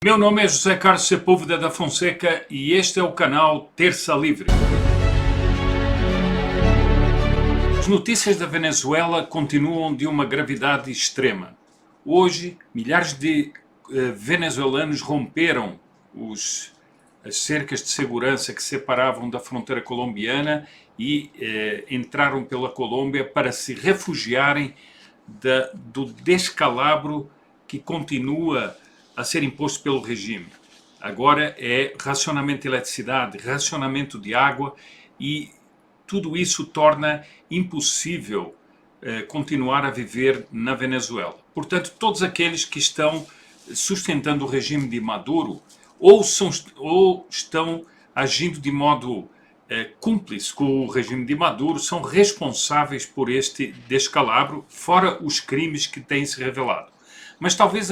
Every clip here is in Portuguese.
Meu nome é José Carlos Sepúlveda da Fonseca e este é o canal Terça Livre. As notícias da Venezuela continuam de uma gravidade extrema. Hoje, milhares de venezuelanos romperam as cercas de segurança que separavam da fronteira colombiana e entraram pela Colômbia para se refugiarem do descalabro que continua a ser imposto pelo regime. Agora é racionamento de eletricidade, racionamento de água e tudo isso torna impossível continuar a viver na Venezuela. Portanto, todos aqueles que estão sustentando o regime de Maduro ou estão agindo de modo cúmplice com o regime de Maduro, são responsáveis por este descalabro, fora os crimes que têm se revelado. Mas talvez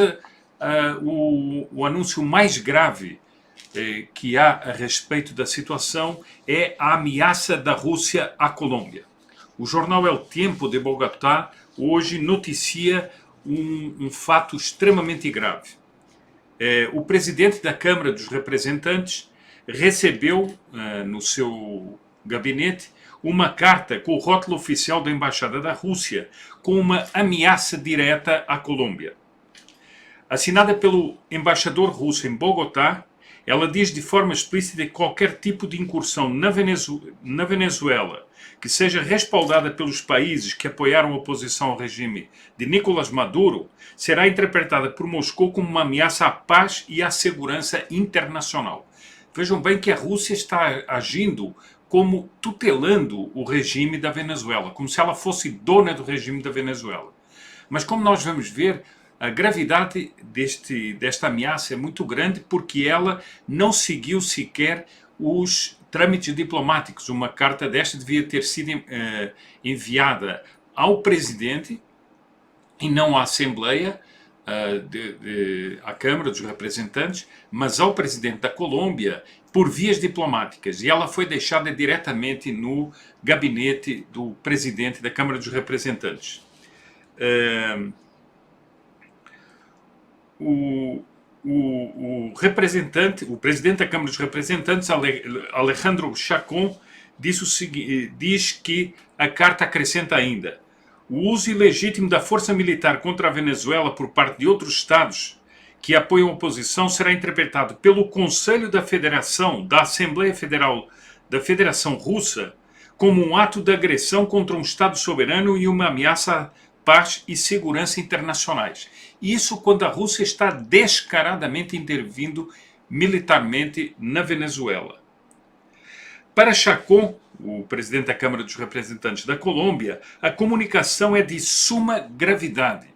o anúncio mais grave que há a respeito da situação é a ameaça da Rússia à Colômbia. O jornal El Tiempo de Bogotá hoje noticia um fato extremamente grave. O presidente da Câmara dos Representantes recebeu no seu gabinete uma carta com o rótulo oficial da Embaixada da Rússia com uma ameaça direta à Colômbia. Assinada pelo embaixador russo em Bogotá, ela diz de forma explícita que qualquer tipo de incursão na Venezuela que seja respaldada pelos países que apoiaram a oposição ao regime de Nicolás Maduro será interpretada por Moscou como uma ameaça à paz e à segurança internacional. Vejam bem que a Rússia está agindo como tutelando o regime da Venezuela, como se ela fosse dona do regime da Venezuela. Mas como nós vamos ver, a gravidade desta ameaça é muito grande porque ela não seguiu sequer os trâmites diplomáticos. Uma carta desta devia ter sido enviada ao presidente e não à Assembleia, à Câmara dos Representantes, mas ao presidente da Colômbia por vias diplomáticas. E ela foi deixada diretamente no gabinete do presidente da Câmara dos Representantes. O presidente da Câmara dos Representantes, Alejandro Chacón, diz que a carta acrescenta ainda: o uso ilegítimo da força militar contra a Venezuela por parte de outros Estados que apoiam a oposição será interpretado pelo Conselho da Federação, da Assembleia Federal da Federação Russa, como um ato de agressão contra um Estado soberano e uma ameaça à paz e segurança internacionais. Isso quando a Rússia está descaradamente intervindo militarmente na Venezuela. Para Chacón, o presidente da Câmara dos Representantes da Colômbia, a comunicação é de suma gravidade.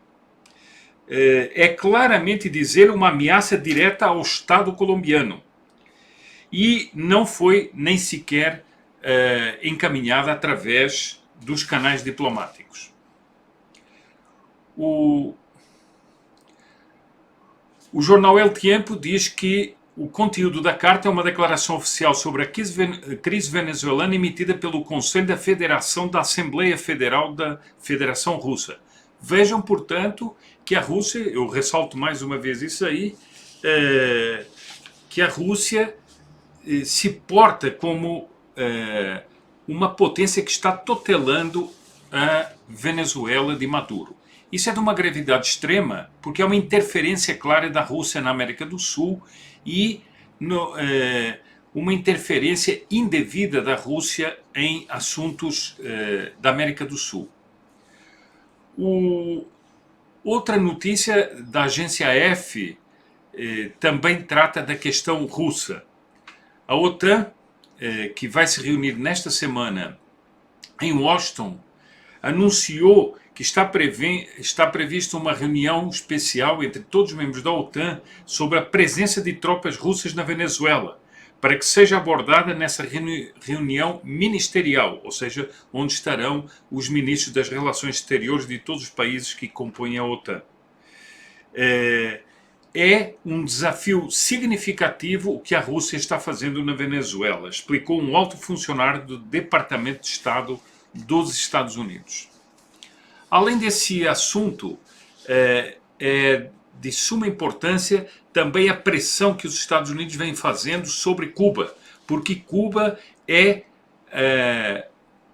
É claramente dizer uma ameaça direta ao Estado colombiano. E não foi nem sequer encaminhada através dos canais diplomáticos. O jornal El Tiempo diz que o conteúdo da carta é uma declaração oficial sobre a crise venezuelana emitida pelo Conselho da Federação da Assembleia Federal da Federação Russa. Vejam, portanto, que a Rússia, eu ressalto mais uma vez isso aí, que a Rússia se porta como uma potência que está tutelando a Venezuela de Maduro. Isso é de uma gravidade extrema, porque é uma interferência clara da Rússia na América do Sul e uma interferência indevida da Rússia em assuntos da América do Sul. Outra notícia da agência F também trata da questão russa. A OTAN, que vai se reunir nesta semana em Washington, anunciou que está prevista uma reunião especial entre todos os membros da OTAN sobre a presença de tropas russas na Venezuela, para que seja abordada nessa reunião ministerial, ou seja, onde estarão os ministros das relações exteriores de todos os países que compõem a OTAN. É um desafio significativo o que a Rússia está fazendo na Venezuela, explicou um alto funcionário do Departamento de Estado dos Estados Unidos. Além desse assunto, é de suma importância também a pressão que os Estados Unidos vêm fazendo sobre Cuba, porque Cuba é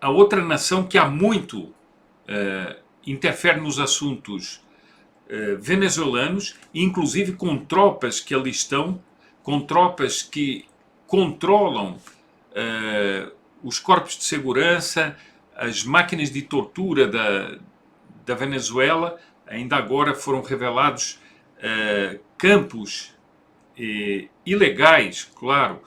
a outra nação que há muito interfere nos assuntos venezuelanos, inclusive com tropas que ali estão, com tropas que controlam os corpos de segurança, as máquinas de tortura da Venezuela. Ainda agora foram revelados campos ilegais, claro,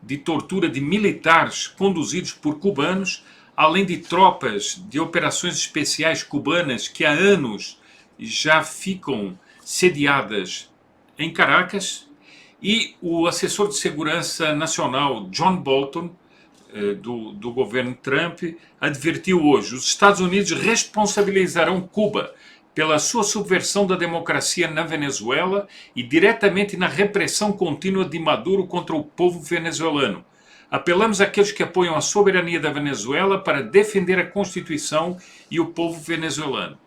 de tortura de militares conduzidos por cubanos, além de tropas de operações especiais cubanas que há anos já ficam sediadas em Caracas. E o assessor de segurança nacional John Bolton, do governo Trump, advertiu hoje: os Estados Unidos responsabilizarão Cuba pela sua subversão da democracia na Venezuela e diretamente na repressão contínua de Maduro contra o povo venezuelano. Apelamos àqueles que apoiam a soberania da Venezuela para defender a Constituição e o povo venezuelano.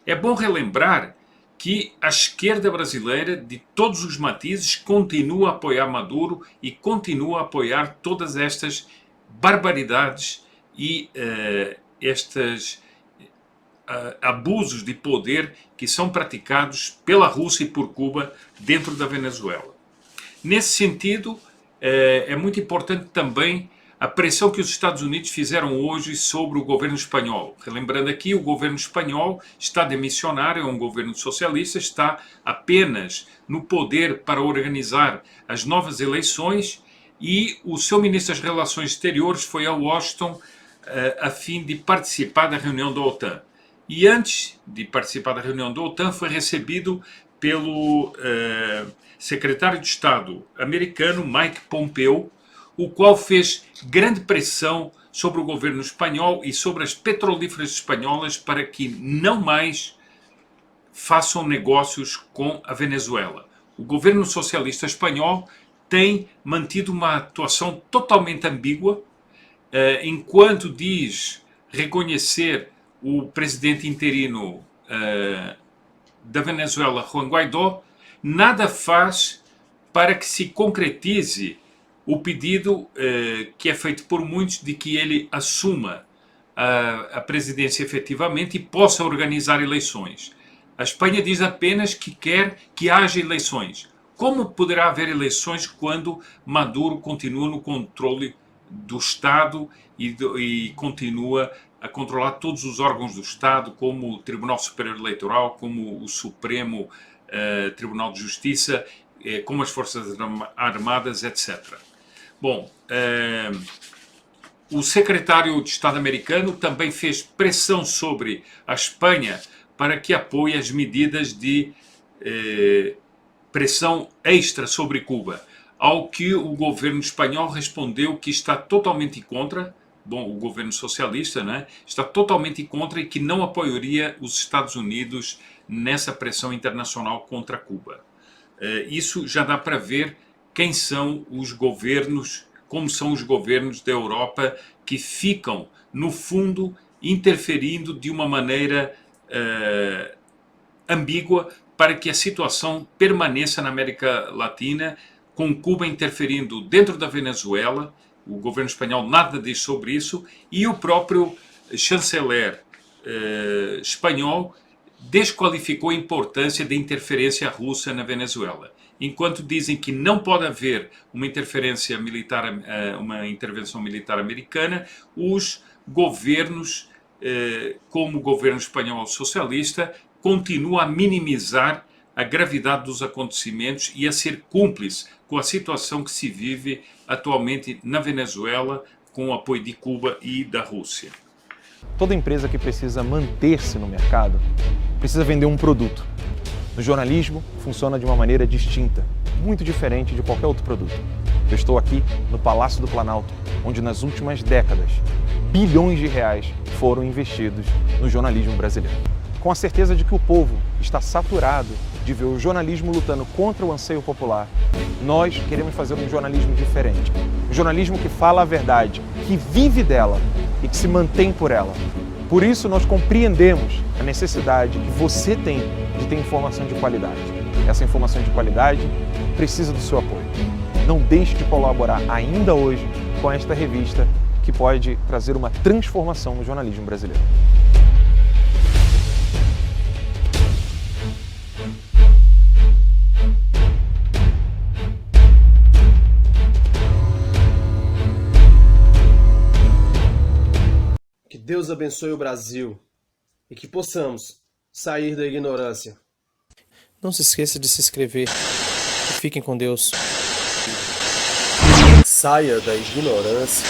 É bom relembrar que a esquerda brasileira, de todos os matizes, continua a apoiar Maduro e continua a apoiar todas estas barbaridades e estes abusos de poder que são praticados pela Rússia e por Cuba dentro da Venezuela. Nesse sentido, é muito importante também a pressão que os Estados Unidos fizeram hoje sobre o governo espanhol. Relembrando aqui, o governo espanhol está demissionário, é um governo socialista, está apenas no poder para organizar as novas eleições, e o seu ministro das Relações Exteriores foi a Washington a fim de participar da reunião da OTAN. E antes de participar da reunião da OTAN, foi recebido pelo secretário de Estado americano, Mike Pompeo, o qual fez grande pressão sobre o governo espanhol e sobre as petrolíferas espanholas para que não mais façam negócios com a Venezuela. O governo socialista espanhol tem mantido uma atuação totalmente ambígua, enquanto diz reconhecer o presidente interino da Venezuela, Juan Guaidó, nada faz para que se concretize o pedido que é feito por muitos de que ele assuma a presidência efetivamente e possa organizar eleições. A Espanha diz apenas que quer que haja eleições. Como poderá haver eleições quando Maduro continua no controle do Estado e continua a controlar todos os órgãos do Estado, como o Tribunal Superior Eleitoral, como o Supremo Tribunal de Justiça, como as Forças Armadas, etc. Bom, o secretário de Estado americano também fez pressão sobre a Espanha para que apoie as medidas de pressão extra sobre Cuba, ao que o governo espanhol respondeu que está totalmente contra. Bom, o governo socialista, né, está totalmente contra e que não apoiaria os Estados Unidos nessa pressão internacional contra Cuba. Isso já dá para ver quem são os governos, como são os governos da Europa que ficam, no fundo, interferindo de uma maneira ambígua para que a situação permaneça na América Latina, com Cuba interferindo dentro da Venezuela. O governo espanhol nada diz sobre isso, e o próprio chanceler espanhol desqualificou a importância da interferência russa na Venezuela. Enquanto dizem que não pode haver uma interferência militar, uma intervenção militar americana, os governos, como o governo espanhol socialista, continuam a minimizar a gravidade dos acontecimentos e a ser cúmplice com a situação que se vive atualmente na Venezuela, com o apoio de Cuba e da Rússia. Toda empresa que precisa manter-se no mercado precisa vender um produto. No jornalismo, funciona de uma maneira distinta, muito diferente de qualquer outro produto. Eu estou aqui no Palácio do Planalto, onde nas últimas décadas, bilhões de reais foram investidos no jornalismo brasileiro. Com a certeza de que o povo está saturado de ver o jornalismo lutando contra o anseio popular, nós queremos fazer um jornalismo diferente. Um jornalismo que fala a verdade, que vive dela e que se mantém por ela. Por isso, nós compreendemos a necessidade que você tem de ter informação de qualidade. Essa informação de qualidade precisa do seu apoio. Não deixe de colaborar ainda hoje com esta revista que pode trazer uma transformação no jornalismo brasileiro. Que Deus abençoe o Brasil e que possamos sair da ignorância. Não se esqueça de se inscrever e fiquem com Deus. Saia da ignorância